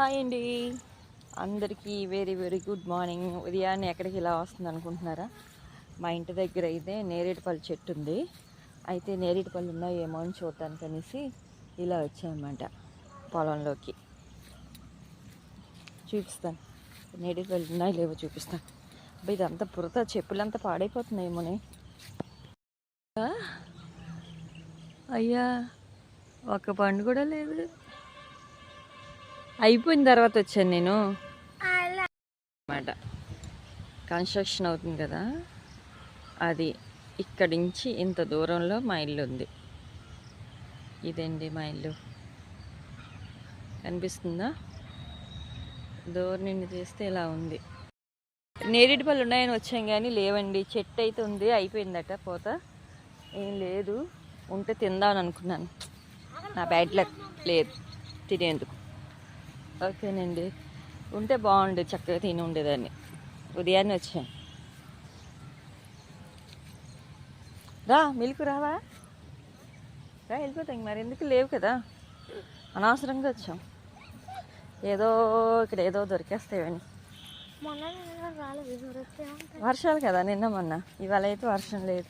Hi అండి, అందరికీ very very good morning. ఉదయాన్నే ఎక్కడికి ఇలా వస్తుంది అనుకుంటున్నారా? మా ఇంటి దగ్గర అయితే నేరేడుపళ్ళు చెట్టు ఉంది. అయితే నేరేడుపళ్ళు ఉన్నాయేమో అని చూడటానికి అనేసి ఇలా వచ్చాయన్నమాట పొలంలోకి. చూపిస్తాను, నేరేడుపళ్ళు ఉన్నాయి లేవో చూపిస్తాను. అబ్బా, ఇదంతా పురత, చెప్పులంతా పాడైపోతున్నాయేమోనే. అయ్యా, ఒక పండు కూడా లేదు. అయిపోయిన తర్వాత వచ్చాను నేను అన్నమాట. కన్స్ట్రక్షన్ అవుతుంది కదా, అది ఇక్కడి నుంచి ఇంత దూరంలో మా ఇల్లు ఉంది. ఇదండి మా ఇల్లు, కనిపిస్తుందా? దూరం నుండి తీస్తే ఇలా ఉంది. నేరేడు పళ్ళు ఉన్నాయని వచ్చాం కానీ లేవండి. చెట్టు అయితే ఉంది, అయిపోయిందట పోత. ఏం లేదు, ఉంటే తిందామని అనుకున్నాను. నా బ్యాడ్ లక్ లేదు తినేందుకు. ఓకేనండి, ఉంటే బాగుండేది, చక్కగా తిని ఉండేదాన్ని. ఉదయాన్నే వచ్చాను. రా, మిల్క్ రావా? రా, వెళ్ళిపోతాం. మరి ఎందుకు లేవు కదా, అనవసరంగా వచ్చాం. ఏదో ఇక్కడ ఏదో దొరికేస్తాయని. వర్షాలు కదా నిన్న మొన్న, ఇవాళ అయితే వర్షం లేదు.